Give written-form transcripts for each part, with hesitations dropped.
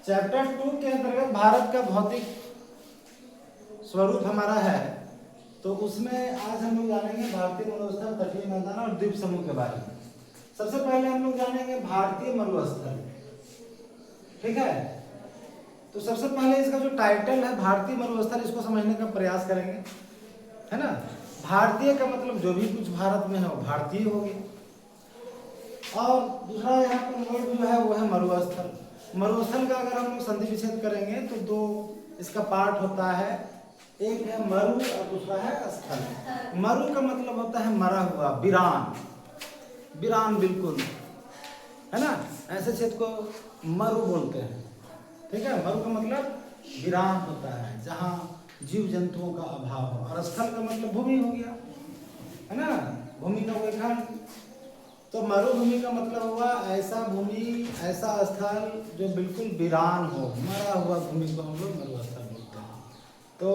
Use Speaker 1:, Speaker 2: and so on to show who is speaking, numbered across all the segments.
Speaker 1: Chapter 2 के अंतर्गत भारत का भौतिक स्वरूप हमारा है, तो उसमें आज हम लोग जानेंगे भारतीय मरुस्थल, तटीय मैदान और द्वीप समूह के बारे में। सबसे पहले हम लोग जानेंगे भारतीय मरुस्थल। ठीक है, तो सबसे पहले इसका जो टाइटल है भारतीय मरुस्थल, इसको समझने का प्रयास करेंगे, है ना। भारतीय का मतलब जो भी कुछ भारत में है वो भारतीय हो गया, और दूसरा यहाँ पर वर्ड जो है वो है मरुस्थल। मरुस्थल का अगर हम लोग संधि विच्छेद करेंगे तो दो इसका पार्ट होता है, एक है मरु और दूसरा है स्थल। मरु का मतलब होता है मरा हुआ, वीरान, वीरान बिल्कुल, है ना, ऐसे क्षेत्र को मरु बोलते हैं। ठीक है, मरु का मतलब वीरान होता है, जहाँ जीव जंतुओं का अभाव हो। और स्थल का मतलब भूमि हो गया, है ना, भूमि का कोई खंड। तो मरुभूमि का मतलब हुआ ऐसा भूमि, ऐसा स्थल जो बिल्कुल वीरान हो, मरा हुआ भूमि को हम लोग मरुस्थल बोलते हैं। तो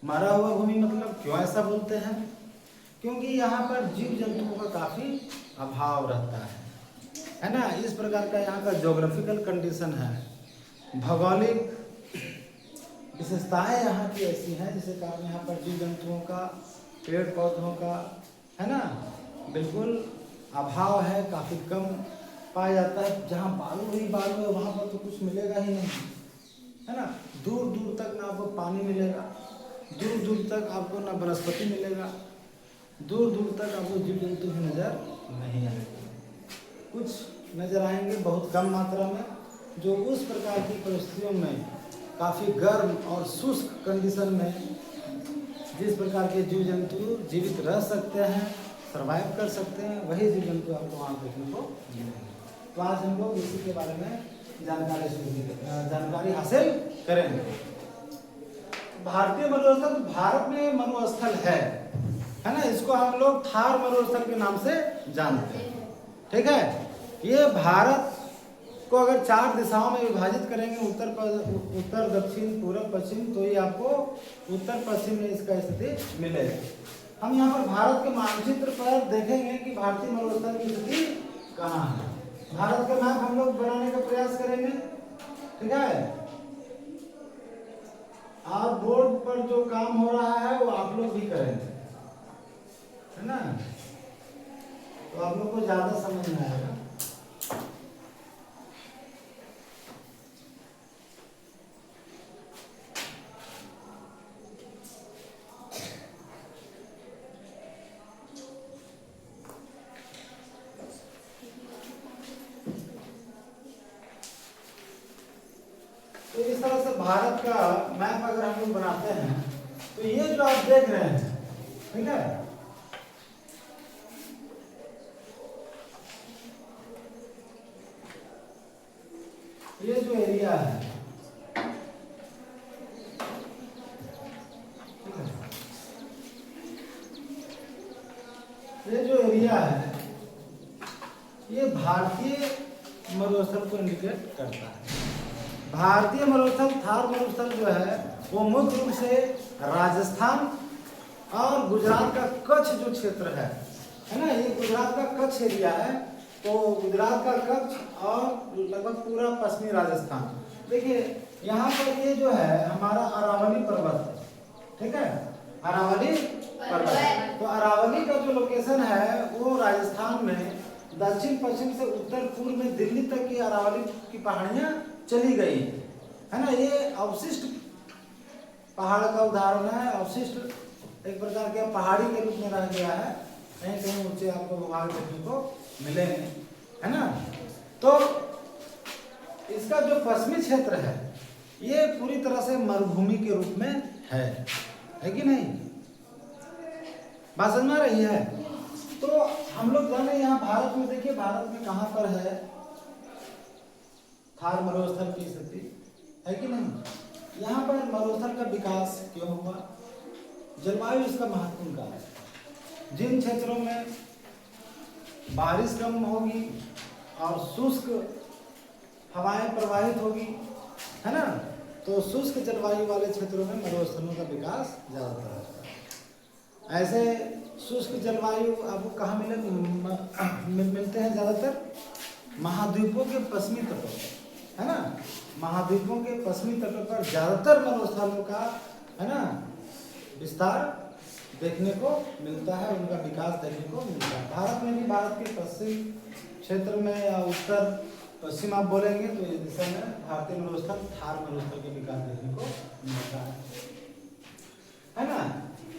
Speaker 1: मरा हुआ भूमि मतलब क्यों ऐसा बोलते हैं? क्योंकि यहाँ पर जीव जंतुओं का काफी अभाव रहता है ना। इस प्रकार का यहाँ का ज्योग्राफिकल कंडीशन है, भौगोलिक विशेषताएं यहाँ की ऐसी हैं जिसके कारण यहाँ पर जीव जंतुओं का, पेड़ पौधों का, है ना, बिल्कुल अभाव है, काफी कम पाया जाता है। जहाँ बालू ही बालू है वहाँ पर तो कुछ मिलेगा ही नहीं, है ना। दूर दूर तक ना आपको पानी मिलेगा, दूर दूर तक आपको ना वनस्पति मिलेगा, दूर दूर तक आपको जीव जंतु भी नजर नहीं आएंगे। कुछ नजर आएंगे बहुत कम मात्रा में, जो उस प्रकार की परिस्थितियों में काफ़ी गर्म और शुष्क कंडीशन में जिस प्रकार के जीव जंतु जीवित रह सकते हैं, सर्वाइव कर सकते हैं, वही जीव जंतु आपको वहाँ देखने को मिलेंगे। तो आज हम लोग इसी के बारे में जानकारी हासिल करेंगे। भारतीय मरुस्थल, भारत में मरुस्थल है ना, इसको हम लोग थार मरुस्थल के नाम से जानते हैं। ठीक है, ये भारत को अगर 4 दिशाओं में विभाजित करेंगे, उत्तर दक्षिण पूर्व पश्चिम, तो ये आपको उत्तर पश्चिम में इसका स्थिति मिलेगा। हम यहाँ पर भारत के मानचित्र पर देखेंगे कि भारतीय मरुस्थल की स्थिति कहाँ है। भारत का मैप हम लोग बनाने का प्रयास करेंगे। ठीक है, आप बोर्ड पर जो काम हो रहा है वो आप लोग भी करेंगे, है ना, तो आप लोग को ज्यादा समझ में आएगा। तो इस तरह से भारत का मैप अगर हम लोग बनाते हैं तो ये जो आप देख रहे हैं, ठीक है, ये जो एरिया है, ये जो एरिया है, ये भारतीय मरुस्थल को इंडिकेट करता है। भारतीय मरुस्थल, थार मरुस्थल जो है वो मुख्य रूप से राजस्थान और गुजरात का कच्छ जो क्षेत्र है ना, ये गुजरात का कच्छ एरिया है। तो गुजरात का कच्छ और लगभग पूरा पश्चिमी राजस्थान, देखिए यहाँ पर ये जो है हमारा अरावली पर्वत, ठीक है, अरावली पर्वत। तो अरावली का जो लोकेशन है वो राजस्थान में दक्षिण पश्चिम से उत्तर पूर्व में दिल्ली तक की अरावली की पहाड़ियां चली गई है ना। ये अवशिष्ट पहाड़ का उदाहरण है, अवशिष्ट एक प्रकार के पहाड़ी के रूप में रह गया है, कहीं कहीं ऊंचे आपको भाग देखने को मिलेंगे, है ना। तो इसका जो पश्चिमी क्षेत्र है ये पूरी तरह से मरुभूमि के रूप में है कि नहीं, बात समझ में आ रही है। तो हम लोग जाने यहाँ भारत में, देखिए भारत में कहाँ पर है थार मरुस्थल की स्थिति, है कि नहीं। यहाँ पर मरुस्थल का विकास क्यों हुआ? जलवायु इसका महत्वपूर्ण कारण है। जिन क्षेत्रों में बारिश कम होगी और शुष्क हवाएं प्रवाहित होगी, है ना, तो शुष्क जलवायु वाले क्षेत्रों में मरुस्थलों का विकास ज्यादातर होता है। ऐसे शुष्क जलवायु आपको कहाँ मिलते हैं? ज्यादातर महाद्वीपों के पश्चिमी तटों पर, है ना, महाद्वीपों के पश्चिमी तटों पर ज्यादातर मरुस्थलों का, है ना, विस्तार देखने को मिलता है, उनका विकास देखने को मिलता है। भारत में भी, भारत के पश्चिम क्षेत्र में या उत्तर पश्चिम आप बोलेंगे तो इस दिशा में भारतीय मरुस्थल, थार मरुस्थल के विकास देखने को मिलता है ना।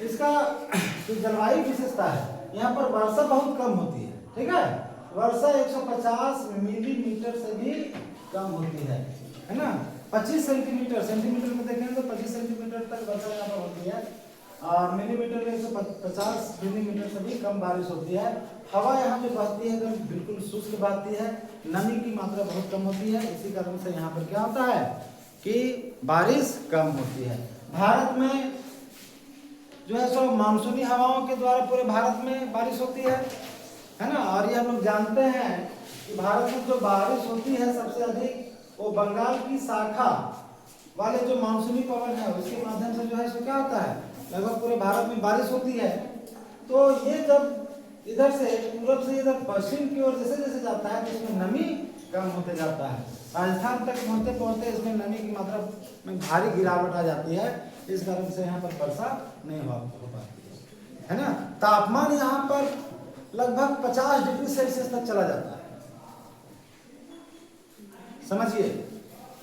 Speaker 1: इसका जो जलवायु विशेषता है, यहाँ पर वर्षा बहुत कम होती है, ठीक है, वर्षा 150 मिलीमीटर से भी कम होती है ना। 25 सेंटीमीटर, सेंटीमीटर में देखेंगे तो 25 सेंटीमीटर तक वर्षा यहाँ पर होती है, और मिलीमीटर में 150 मिलीमीटर से भी कम बारिश होती है। हवा यहाँ पे बहती है एकदम बिल्कुल शुष्क बहती है, नमी की मात्रा बहुत कम होती है, इसी कारण से यहाँ पर क्या होता है कि बारिश कम होती है। भारत में जो है सो मानसूनी हवाओं के द्वारा पूरे भारत में बारिश होती है ना। और ये हम लोग जानते हैं कि भारत में जो बारिश होती है सबसे अधिक वो बंगाल की शाखा वाले जो मानसूनी पवन है उसके माध्यम से जो है सो क्या होता है, लगभग पूरे भारत में बारिश होती है। तो ये जब इधर से पूरब से इधर पश्चिम की ओर जैसे जैसे जाता है तो इसमें नमी कम होते जाता है, राजस्थान तक पहुँचते पहुँचते इसमें नमी की मात्रा में भारी गिरावट आ जाती है, इस कारण से यहाँ पर वर्षा नहीं हो पाती है ना। तापमान यहाँ पर लगभग 50 डिग्री सेल्सियस तक चला जाता है, समझिए।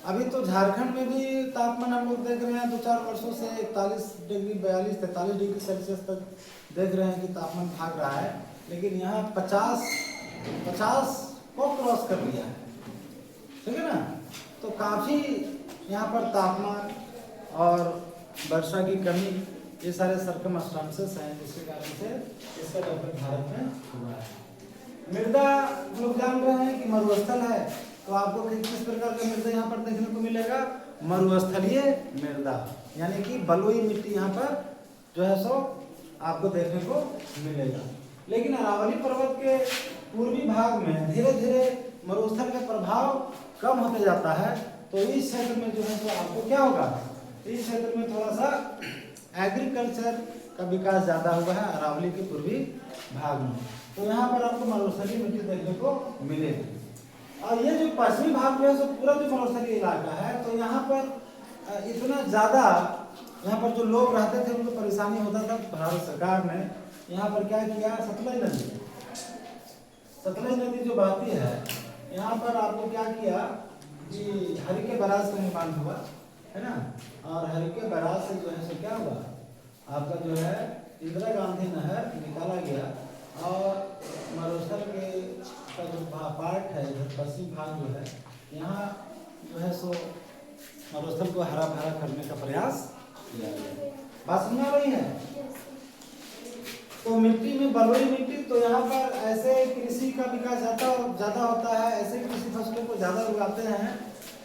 Speaker 1: अभी तो झारखंड में भी तापमान हम लोग देख रहे हैं 2-4 वर्षों से 41 डिग्री 42-43 डिग्री सेल्सियस तक देख रहे हैं कि तापमान भाग रहा है, लेकिन यहाँ 50 को क्रॉस कर लिया है, ठीक है ना। तो काफ़ी यहाँ पर तापमान और वर्षा की कमी, ये सारे सर्कमस्टांसेस हैं जिसके कारण से इसका डेवलप भारत में हुआ है। मृदा लोग जान रहे हैं कि मरुस्थल है, तो आपको किस प्रकार का मृदा यहाँ पर देखने को मिलेगा, मरुस्थलीय मृदा, यानी कि बलुई मिट्टी यहाँ पर जो है सो आपको देखने को मिलेगा। लेकिन अरावली पर्वत के पूर्वी भाग में धीरे धीरे मरुस्थल का प्रभाव कम होते जाता है, तो इस क्षेत्र में जो है सो आपको क्या होगा, इस क्षेत्र में थोड़ा सा एग्रीकल्चर का विकास ज़्यादा हुआ है अरावली के पूर्वी भाग में, तो यहाँ पर आपको मरुस्थलीय मिट्टी देखने को मिलेगी। और ये जो पश्चिमी भाग जो है सो पूरा जो मरुस्थलीय इलाका है, तो यहाँ पर इतना ज़्यादा यहाँ पर जो लोग रहते थे उनको परेशानी होता था। भारत सरकार ने यहाँ पर क्या किया, सतलज नदी जो बहती है यहाँ पर आपको क्या किया कि हरिके बैराज का निर्माण हुआ, है ना। और हरिके बैराज से जो है सो क्या हुआ, आपका जो है इंदिरा गांधी नहर निकाला गया, और मरुस्थल के का जो पार्ट है इधर पश्चिम भाग जो है, यहाँ जो है सो मरुस्थल को हरा भरा करने का प्रयास किया गया। बात सुनना रही है। तो मिट्टी में बलुई मिट्टी, तो यहाँ पर ऐसे कृषि का विकास ज़्यादा होता है, ऐसे कृषि फसलों को ज़्यादा उगाते हैं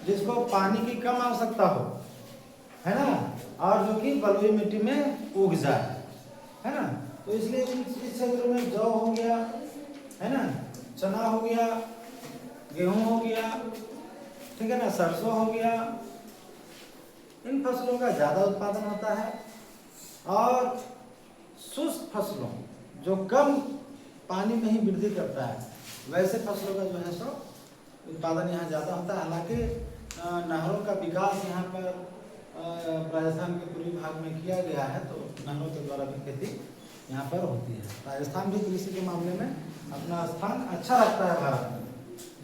Speaker 1: जिसको पानी की कम आवश्यकता हो, है ना, और जो कि बलुई मिट्टी में उग जाए, है ना। तो इसलिए इस क्षेत्र में जौ हो गया, है ना, चना हो गया, गेहूं हो गया, ठीक है ना, सरसों हो गया, इन फसलों का ज़्यादा उत्पादन होता है। और शुष्क फसलों जो कम पानी में ही वृद्धि करता है, वैसे फसलों का जो है सो उत्पादन यहाँ ज़्यादा होता है। हालांकि नहरों का विकास यहाँ पर राजस्थान के पूर्वी भाग में किया गया है, तो नहरों के द्वारा भी खेती यहाँ पर होती है। राजस्थान भी कृषि के मामले में अपना स्थान अच्छा रखता है भारत में।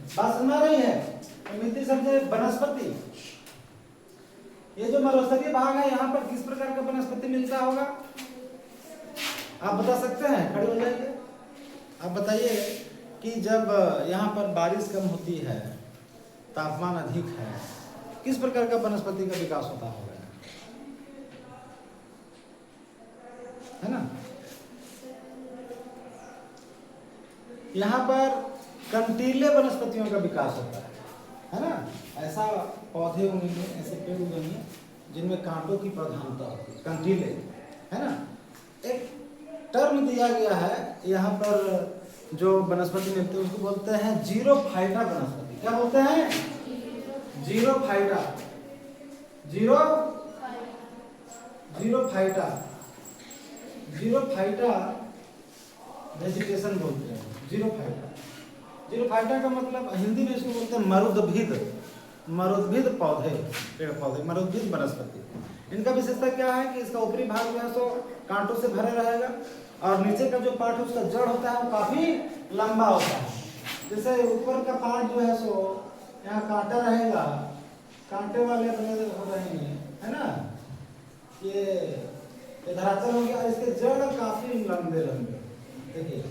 Speaker 1: बात सुना रही है। मिट्टी समझे वनस्पति, ये जो मरुस्थलीय भाग है यहाँ पर किस प्रकार का वनस्पति मिलता होगा, आप बता सकते हैं, खड़े हो जाइए। आप बताइए कि जब यहाँ पर बारिश कम होती है, तापमान अधिक है, किस प्रकार का वनस्पति का विकास होता होगा, है ना। यहाँ पर कंटीले वनस्पतियों का विकास होता है ना। ऐसा पौधे उगेंगे, ऐसे पेड़ उगेंगे जिनमें कांटों की प्रधानता होती है, कंटीले, है ना। एक टर्म दिया गया है यहाँ पर जो वनस्पति मिलती है उसको बोलते हैं जीरोफाइटा वनस्पति। क्या बोलते हैं? जीरोफाइटा, जीरोफाइटा वेजिटेशन बोलते हैं। जीरोफाइटा का मतलब हिंदी में इसको बोलते हैं मरुदभिद, मरुद्भिद पौधे, पेड़ पौधे, मरुद्भिद वनस्पति। इनका विशेषता क्या है कि इसका ऊपरी भाग जो है सो कांटों से भरे रहेगा और नीचे का जो पार्ट है उसका जड़ होता है वो काफी लंबा होता है। जैसे ऊपर का पार्ट जो है सो यहाँ कांटा रहेगा, कांटे वाले अपने हो रहेंगे, है ना, ये धरातल हो गया, इसके जड़ काफी लंबे लंबे, देखिए,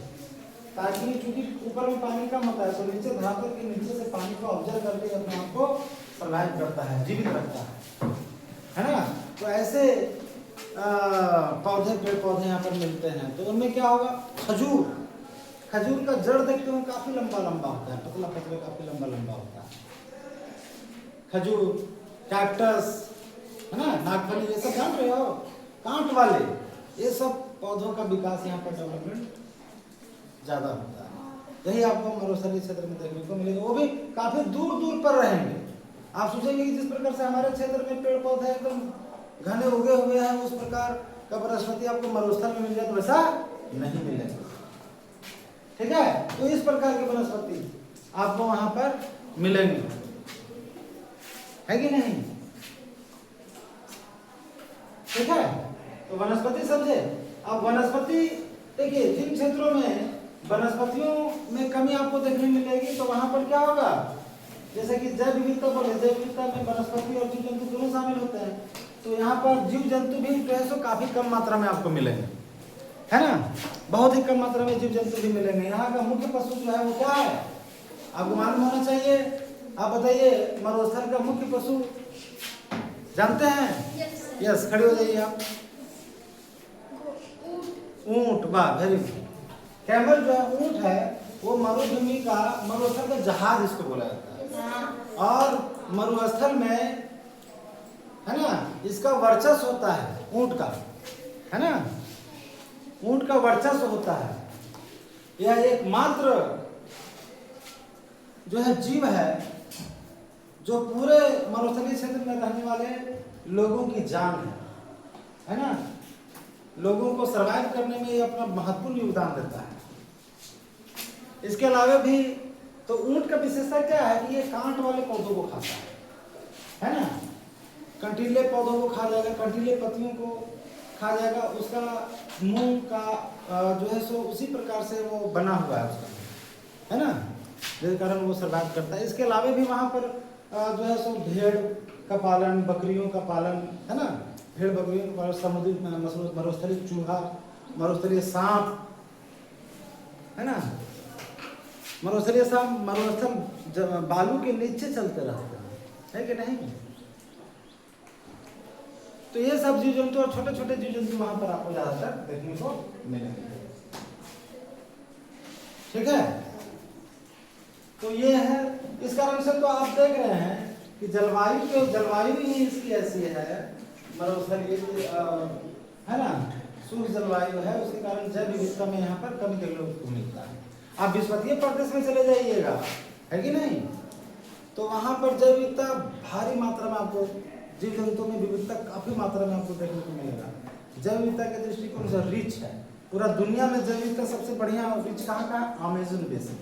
Speaker 1: ताकि चूंकि ऊपर में पानी कम होता है तो नीचे धरातल के नीचे से पानी को ऑब्जर्व करके अपने आप को सर्वाइव करता है, जीवित रखता है ना। तो ऐसे पौधे, पेड़ पौधे यहाँ पर मिलते हैं। तो उनमें क्या होगा, खजूर, खजूर का जड़ देखते हो काफी लंबा लंबा होता है, पतला पतला काफी लंबा लंबा होता है खजूर, कैक्टस, है ना, नागफनी, ये सब जान रहे हो, कांट वाले, ये सब पौधों का विकास यहाँ पर डेवलपमेंट ज्यादा होता है। यही आपको मरुस्थलीय क्षेत्र में देखने को मिलेगा, वो भी काफी दूर दूर पर रहेंगे। आप सोचेंगे कि जिस प्रकार से हमारे क्षेत्र में पेड़ पौधे एकदम घने उगे हुए हैं उस प्रकार का वनस्पति आपको मरुस्थल में मिल जाए तो वैसा नहीं मिलेगा, ठीक है। तो इस प्रकार की वनस्पति आपको वहां पर मिलेंगे, है कि नहीं, ठीक है। तो वनस्पति समझे। अब वनस्पति देखिए, जिन क्षेत्रों में वनस्पतियों में कमी आपको देखने मिलेगी तो वहां पर क्या होगा, जैसे कि जैव विविधता बोले, जैव विविधता में वनस्पति और जीव जंतु दोनों शामिल होते हैं। तो यहाँ पर जीव जंतु भी जो है सो काफी कम मात्रा में आपको मिलेंगे, है ना, बहुत ही कम मात्रा में जीव जंतु भी मिलेंगे। यहाँ का मुख्य पशु जो है वो क्या है, आपको मालूम होना चाहिए। आप बताइए, मरुस्थल का मुख्य पशु जानते हैं? यस, खड़े हो जाइए आप। ऊंट, वाह, वेरी गुड। कैमल जो है, ऊंट है, वो मरुभूमि का, मरुस्थल का जहाज इसको बोला जाता है। और मरुस्थल में, है ना, इसका वर्चस्व होता है ऊंट का, है ना, ऊंट का वर्चस्व होता है। यह एकमात्र जो है जीव है जो पूरे मरुस्थलीय क्षेत्र में रहने वाले लोगों की जान है ना, लोगों को सरवाइव करने में ये अपना महत्वपूर्ण योगदान देता है। इसके अलावा भी तो ऊंट का विशेषता क्या है कि ये कांट वाले पौधों को खाता है ना, कंटीले पौधों को खा जाएगा, कंटीले पत्तियों को खा जाएगा, उसका मुंह का जो है सो उसी प्रकार से वो बना हुआ है उसका, है ना, जिस कारण वो सर्वाइव करता है। इसके अलावा भी वहाँ पर जो है सो भेड़ का पालन, बकरियों का पालन, है ना, भेड़ बकरियों का पालन, समुद्री मरुस्थलीय चूहा, मरुस्थलीय सांप, है ना, मरुस्थलीय सांप मरुस्थल बालू के नीचे चलते रहते हैं, है कि नहीं। तो ये सब जीव जंतु और छोटे छोटे जीव जंतु वहां पर आपको ज्यादातर देखने को मिलेंगे, ठीक है। तो ये है, इस कारण से तो आप देख रहे हैं कि जलवायु ही इसकी ऐसी है, मरुस्थलीय है ना, शुष्क जलवायु है, उसके कारण जैव विविधता में यहाँ पर कमी देखने को मिलता है। आप विश्वतीय प्रदेश में चले जाइएगा, है कि नहीं, तो वहां पर जैव विविधता भारी मात्रा में आपको, जीव जंतुओं में विविधता काफी मात्रा में आपको देखने को मिलेगा। जैव विविधता के दृष्टिकोण से रिच है, पूरा दुनिया में जैव विविधता सबसे बढ़िया रिच कहाँ का है, अमेजन बेसिन।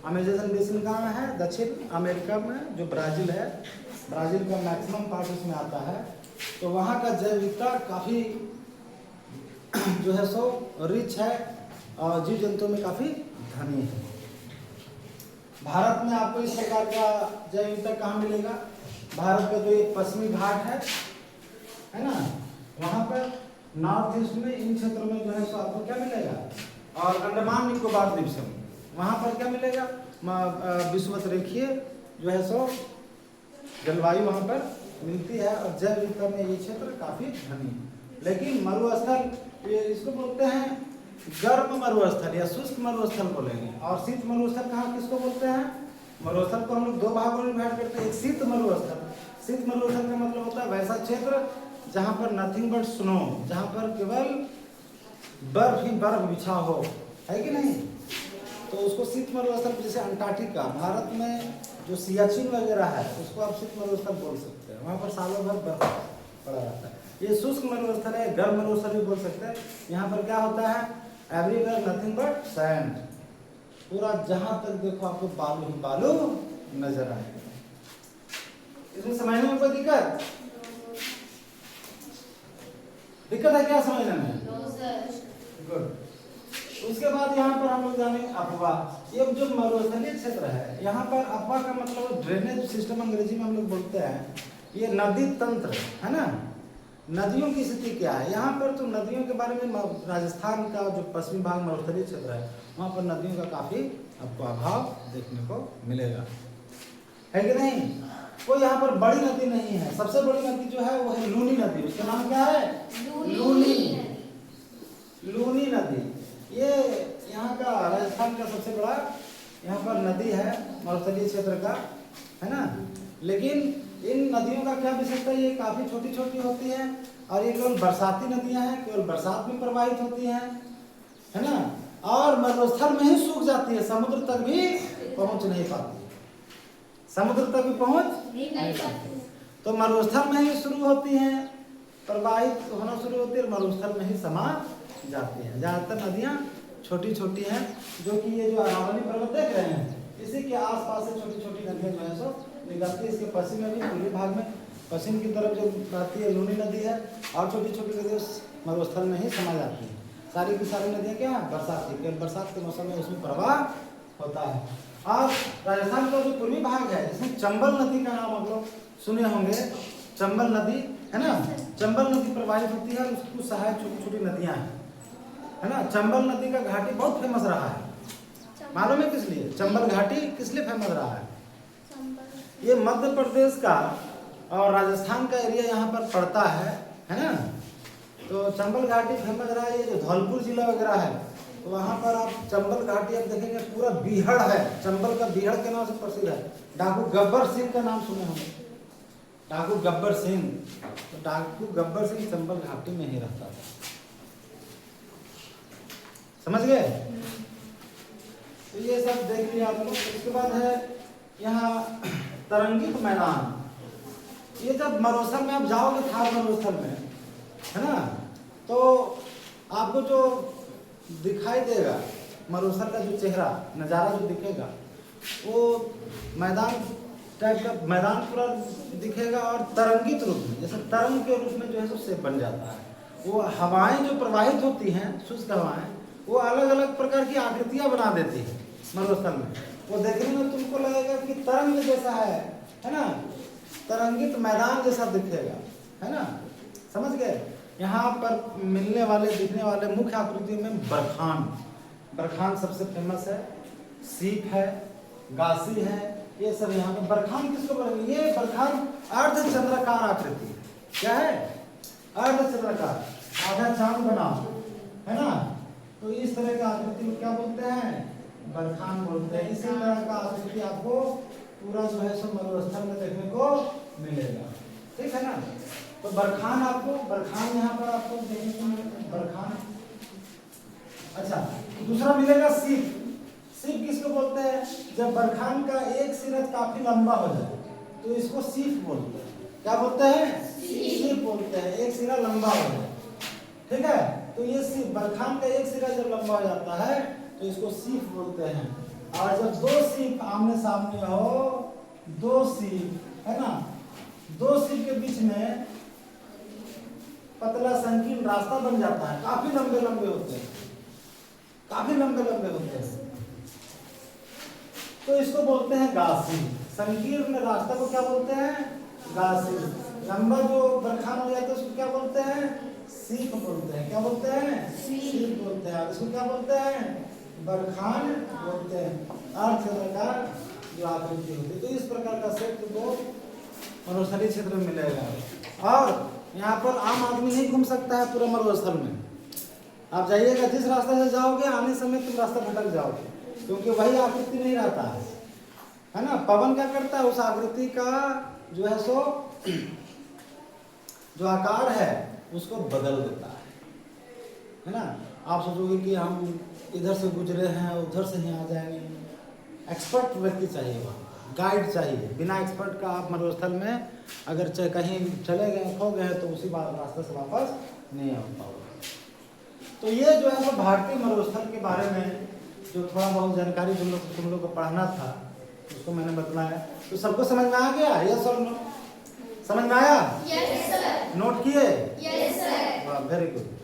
Speaker 1: अमेजन बेसिन कहाँ है, दक्षिण अमेरिका में, जो ब्राजील है, ब्राजील का मैक्सिमम पार्ट उसमें आता है। तो वहाँ का जैव विविधता काफी जो है सो रिच है और जीव जंतुओं में काफी धनी है। भारत में आपको इस प्रकार का जैव विविधता कहाँ मिलेगा, भारत का जो एक पश्चिमी घाट है ना, वहाँ पर नॉर्थ ईस्ट में इन क्षेत्रों में जो है सो आपको क्या मिलेगा, और अंडमान निकोबार द्वीप समूह, वहाँ पर क्या मिलेगा, विषुवत रेखीय जो है सो जलवायु वहाँ पर मिलती है और जैव विविधता में ये क्षेत्र काफी धनी है। लेकिन मरुस्थल, ये इसको बोलते हैं गर्म मरुस्थल या शुष्क मरुस्थल बोलेंगे, और शीत मरुस्थल कहाँ किसको बोलते हैं, मरुस्थल को हम लोग दो भागों में डिवाइड करते हैं। एक शीत मरुस्थल, शीत मरुस्थल का मतलब होता है वैसा क्षेत्र जहाँ पर नथिंग बट स्नो, जहाँ पर केवल बर्फ ही बर्फ बिछा हो, है कि नहीं, तो उसको शीत मरुस्थल, जैसे अंटार्कटिका, भारत में जो सियाचिन वगैरह है उसको आप शीत मरुस्थल बोल सकते हैं, वहाँ पर सालों भर बर्फ पड़ा रहता है। ये शुष्क मरुस्थल है, गर्म मरुस्थल भी बोल सकते हैं। यहाँ पर क्या होता है, एवरीवेयर नथिंग बट सैंड, पूरा जहाँ तक देखो आपको बालू ही बालू नजर आएगा, इसमें समझने में कोई दिक्कत है क्या समझने में? गुड। उसके बाद यहाँ पर हम लोग जानेंगे अपवाह। ये जो मरुस्थलीय क्षेत्र है, यहाँ पर अपवाह का मतलब ड्रेनेज सिस्टम अंग्रेजी में हम लोग बोलते हैं। ये नदी तंत्र है ना, नदियों की स्थिति क्या है यहाँ पर? तो नदियों के बारे में राजस्थान का जो पश्चिमी भाग मरुस्थलीय क्षेत्र है, वहाँ पर नदियों का काफी आपको अभाव देखने को मिलेगा, है कि नहीं? कोई यहाँ पर बड़ी नदी नहीं है। सबसे बड़ी नदी जो है वो है लूनी नदी। उसका नाम क्या है? लूनी नदी। ये यहाँ का राजस्थान का सबसे बड़ा यहाँ पर नदी है मरुस्थलीय क्षेत्र का, है ना। लेकिन इन नदियों का क्या विशेषता है? ये काफी छोटी छोटी होती है और ये केवल बरसाती नदियां हैं, केवल बरसात में प्रवाहित होती हैं, है ना। और मरुस्थल में ही सूख जाती है, समुद्र तक भी पहुंच नहीं पाती, समुद्र तक भी पहुंच नहीं पाती। तो मरुस्थल में ही शुरू होती है, प्रवाहित होना शुरू होती है और मरुस्थल में ही समा जाती है। ज्यादातर नदियां छोटी छोटी हैं, जो कि ये जो अरावली पर्वत देख रहे हैं, इसी के आसपास से छोटी छोटी नदियां जो है सो निकलती है। इसके पश्चिम में भी, पूर्वी भाग में पश्चिम की तरफ जो बहती है लूनी नदी है, और छोटी छोटी नदियाँ उस मरुस्थल में ही समा जाती है। सारी की सारी नदियाँ क्या है? बरसात की, बरसात के मौसम में उसमें प्रवाह होता है। और राजस्थान का जो पूर्वी भाग है, इसमें चंबल नदी का नाम आप लोग सुने होंगे। चंबल नदी है ना, चंबल नदी प्रवाहित होती है, उसको सहायक छोटी छोटी नदियाँ हैं, है ना। चंबल नदी का घाटी बहुत फेमस रहा है, मालूम है किस लिए? चंबल घाटी किस लिए फेमस रहा है? ये मध्य प्रदेश का और राजस्थान का एरिया यहाँ पर पड़ता है ना। तो चंबल घाटी फेमस रहा है। ये जो धौलपुर जिला वगैरह है, तो वहाँ पर आप चंबल घाटी आप देखेंगे पूरा बीहड़ है, चंबल का बीहड़ के नाम से प्रसिद्ध है। डाकू गब्बर सिंह का नाम सुने होंगे, डाकू गब्बर सिंह। तो डाकू गब्बर सिंह चंबल घाटी में ही रहता था, समझ गए? तो ये सब देख लिया आप लोग। इसके बाद है यहाँ तरंगित मैदान। ये जब मरुस्थल में आप जाओगे, थार मरुस्थल में, है ना, तो आपको जो दिखाई देगा मरुस्थल का जो चेहरा नज़ारा जो दिखेगा, वो मैदान टाइप का मैदान पूरा दिखेगा और तरंगित रूप में, जैसे तरंग के रूप में जो है सो शेप बन जाता है। वो हवाएं जो प्रवाहित होती हैं, शुष्क हवाएं, वो अलग अलग प्रकार की आकृतियां बना देती है मरुस्थल में। वो देखने में तुमको लगेगा कि तरंग जैसा है ना, तरंगित मैदान जैसा दिखेगा, है ना, समझ गए? यहाँ पर मिलने वाले दिखने वाले मुख्य आकृतियों में बरखान, बरखान सबसे फेमस है, सीप है, गासी है, ये सब यहाँ पे। बरखान किसको बोलेंगे? ये बरखान अर्धचंद्राकार आकृति है। क्या है? अर्धचंद्राकार, आधा चांद बना, है ना। तो इस तरह का आकृति को क्या बोलते हैं? बरखान बोलते हैं। इसी तरह का आकृति आपको पूरा जो है सो मरुस्थल में देखने को मिलेगा, ठीक है ना। तो बरखान आपको, बरखान यहाँ पर आपको देखने को मिलेगा, बरखान। अच्छा, दूसरा मिलेगा सीप। सीप किसको बोलते हैं? जब बरखान का एक सिरा काफी लंबा हो जाए तो इसको सीप बोलते हैं। क्या बोलते हैं? सीप बोलते हैं, एक सिरा लंबा हो जाए, ठीक है। तो ये सीप, बरखान का एक सिरा जब लंबा हो जाता है तो इसको सीप बोलते हैं। और जब दो सीप आमने सामने हो, दो सीप, है ना, दो सीप के बीच में पतला संकीर्ण रास्ता बन जाता है, काफी लंबे लंबे होते हैं, काफी लंबे लंबे होते हैं, तो इसको बोलते हैं गासी। संकीर्ण रास्ता को क्या बोलते हैं? गासी। लंबा जो बरखान हो जाता है उसको क्या बोलते हैं? सीप बोलते हैं। क्या बोलते हैं? सीप बोलते हैं। इसको क्या बोलते हैं? बरखान बोलते हैं। अर्धचंद्राकार जो आकृति होती है। तो इस प्रकार का क्षेत्र को मरुस्थलीय क्षेत्र में मिलेगा। और यहाँ पर आम आदमी नहीं घूम सकता है पूरा मरुस्थल में। आप जाइएगा, जिस रास्ते से जाओगे आने समय तुम रास्ता भटक जाओगे, क्योंकि वही आकृति नहीं रहता है ना। पवन क्या करता है? उस आकृति का जो है सो जो आकार है उसको बदल देता है ना। आप सोचोगे कि हम इधर से गुजरे हैं, उधर से ही आ जाएंगे। एक्सपर्ट व्यक्ति चाहिए, वहाँ गाइड चाहिए। बिना एक्सपर्ट का आप मरुस्थल में अगर कहीं चले गए, खो गए, तो उसी बार रास्ते से वापस नहीं आ पाओगे। तो ये जो है सो भारतीय मरुस्थल के बारे में जो थोड़ा बहुत जानकारी तुम लोग को पढ़ना था, उसको मैंने बतलाया। तो सबको समझ में आ गया? यस और नो? समझ में आया?
Speaker 2: Yes sir.
Speaker 1: नोट किए?
Speaker 2: Yes sir.
Speaker 1: वाह, वेरी गुड।